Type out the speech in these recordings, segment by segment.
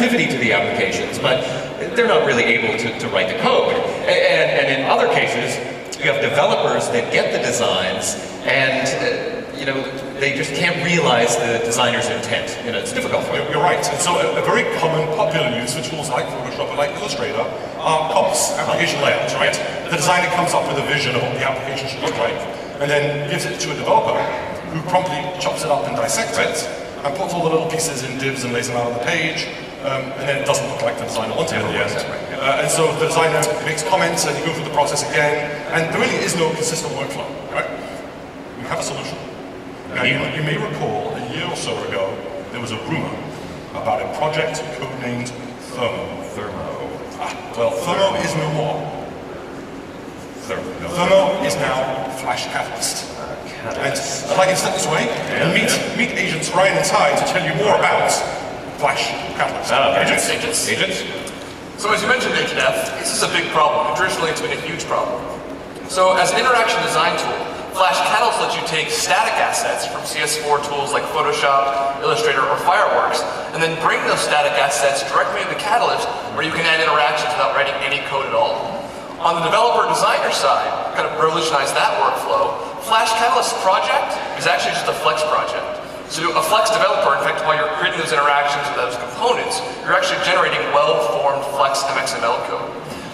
interactivity to the applications, but they're not really able to write the code. And in other cases, you have developers that get the designs and you know, they just can't realize the designer's intent. You know, it's difficult for them. You're right. And so a very common, popular use for tools like Photoshop and like Illustrator are COPs, application layouts, right? The designer comes up with a vision of what the application should look like, and then gives it to a developer who promptly chops it up and dissects it, and puts all the little pieces in divs and lays them out on the page, and then it doesn't look like the designer wanted it at the end. And so the designer makes comments, and you go through the process again, and there really is no consistent workflow, right? We have a solution. Now, you may recall a year or so ago, there was a rumor about a project codenamed Thermo. Well, Thermo is no more. Thermo is now Flash Catalyst. And I'd like you to step this way and meet agents Ryan and Ty to tell you more about Flash Catalyst. Agents. So as you mentioned, HNF, this is a big problem. Traditionally, it's been a huge problem. So as an interaction design tool, Flash Catalyst lets you take static assets from CS4 tools like Photoshop, Illustrator, or Fireworks, and then bring those static assets directly into Catalyst, where you can add interactions without writing any code at all. On the developer designer side, kind of revolutionize that workflow, Flash Catalyst project is actually just a Flex project. So a Flex developer, in fact, while you're creating those interactions with those components, you're actually generating well-formed Flex MXML code.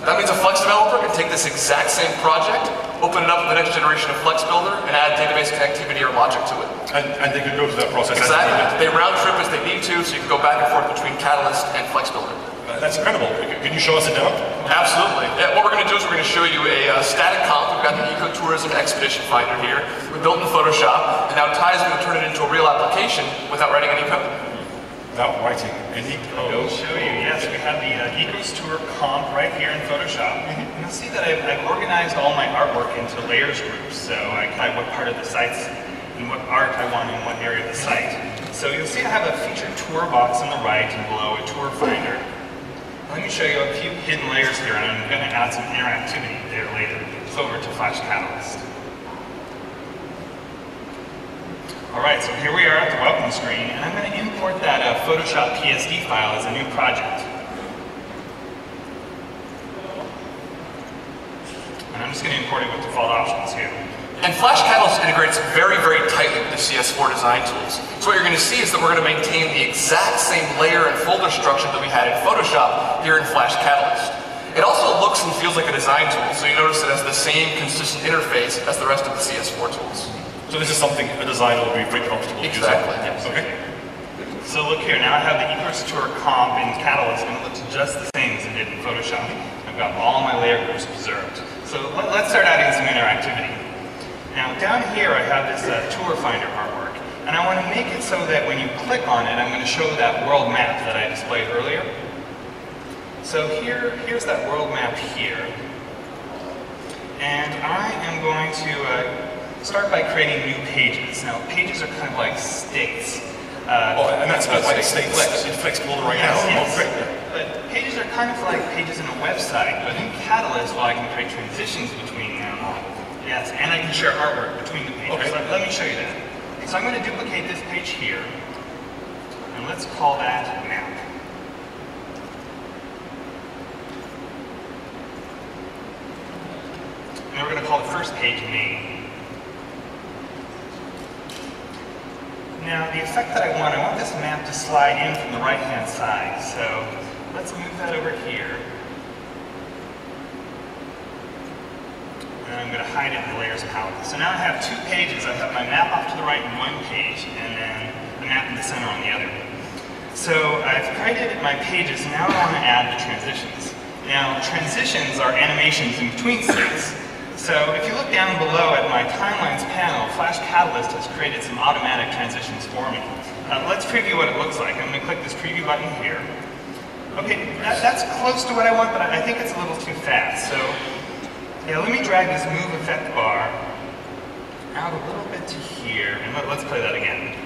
That means a Flex developer can take this exact same project, open it up with the next generation of Flex Builder, and add database connectivity or logic to it. And they can go through that process. Exactly. They round trip as they need to, so you can go back and forth between Catalyst and Flex Builder. That's incredible. Can you show us a demo? Absolutely. Yeah, what we're going to do is we're going to show you a static comp. We've got the Ecotourism Expedition Finder here. We built in Photoshop, and now Ty's going to turn it into a real application without writing any code. Without writing any code. I'll show you. Yes, we have the Ecotour comp right here in Photoshop. And you'll see that I've organized all my artwork into layers groups. So I kind of what part of the site's and what art I want in what area of the site. So you'll see I have a featured tour box on the right and below a tour finder. Let me show you a few hidden layers here, and I'm going to add some interactivity there later. It's over to Flash Catalyst. Alright, so here we are at the welcome screen, and I'm going to import that Photoshop PSD file as a new project. And I'm just going to import it with default options here. And Flash Catalyst integrates very, very tightly with the CS4 design tools. So what you're going to see is that we're going to maintain the exact same layer and folder structure that we had in Photoshop here in Flash Catalyst. It also looks and feels like a design tool, so you notice it has the same consistent interface as the rest of the CS4 tools. So this is something a designer will be pretty comfortable using. Exactly. Yes. Okay. So look here, now I have the Ecotour comp in Catalyst, and it looks just the same as it did in Photoshop. I've got all my layer groups preserved. So let's start adding some interactivity. Now down here I have this tour finder artwork, and I want to make it so that when you click on it, I'm going to show that world map that I displayed earlier. So here's that world map here, and I am going to start by creating new pages. Now pages are kind of like states. And that's like states in Flex Builder right now. Yes. Oh, great. But pages are kind of like pages in a website, but in Catalyst, well, I can create transitions between them. Yes, and I can share artwork between the pages. Okay. Let me show you that. So I'm going to duplicate this page here, and let's call that map. And we're going to call the first page main. Now the effect that I want this map to slide in from the right-hand side. So let's move that over here. And I'm going to hide it in the layers palette. So now I have two pages. I have my map off to the right in one page, and then the map in the center on the other. So I've created my pages, and now I want to add the transitions. Now transitions are animations in between states. So if you look down below at my timelines panel, Flash Catalyst has created some automatic transitions for me. Let's preview what it looks like. I'm going to click this preview button here. Okay, that's close to what I want, but I think it's a little too fast. So yeah, let me drag this move effect bar out a little bit to here, and let's play that again.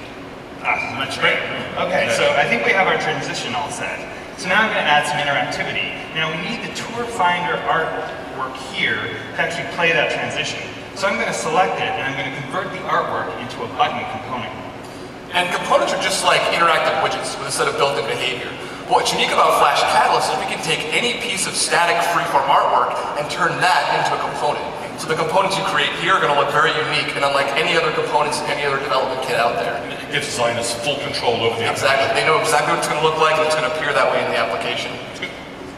Much better. Okay, so I think we have our transition all set. So now I'm going to add some interactivity. Now we need the tour finder artwork here to actually play that transition. So I'm going to select it, and I'm going to convert the artwork into a button component. And components are just like interactive widgets with a set of built-in behavior. What's unique about Flash Catalyst is we can take any piece of static freeform artwork and turn that into a component. So the components you create here are going to look very unique and unlike any other components in any other development kit out there. It gives designers full control over the Exactly. They know exactly what it's going to look like and it's going to appear that way in the application.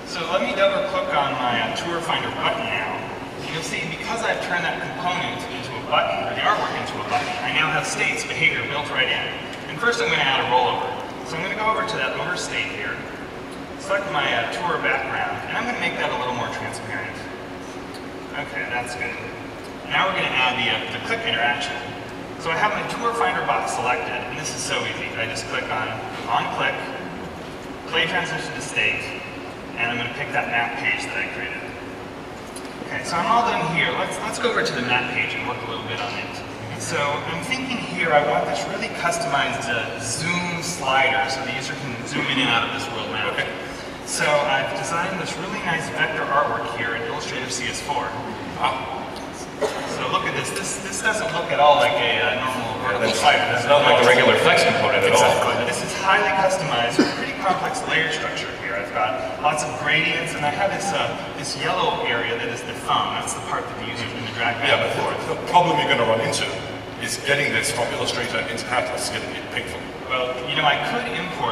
So let me double click on my Tour Finder button now. You'll see because I've turned that component into a button, or the artwork into a button, I now have states behavior built right in. And first I'm going to add a rollover. So I'm going to go over to that lower state here, select my tour background, and I'm going to make that a little more transparent. Okay, that's good. Now we're going to add the click interaction. So I have my Tour Finder box selected, and this is so easy. I just click on click, play transition to state, and I'm going to pick that map page that I created. Okay, so I'm all done here. Let's go over to the map page and work a little bit on it. So I'm thinking here I want this really customized zoom slider so the user can zoom in and out of this world map. Okay. So I've designed this really nice vector artwork here in Illustrator CS4. So look at this. This doesn't look at all like a normal vertical slider. It's not like the regular flex component at all. Exactly. This is highly customized with a pretty complex layer structure here. I've got lots of gradients, and I have this yellow area that is the thumb. That's the part that the user is going to drag back and forth. The problem you're going to run into is getting this from Illustrator into Catalyst, getting it painful. Well, you know, I could import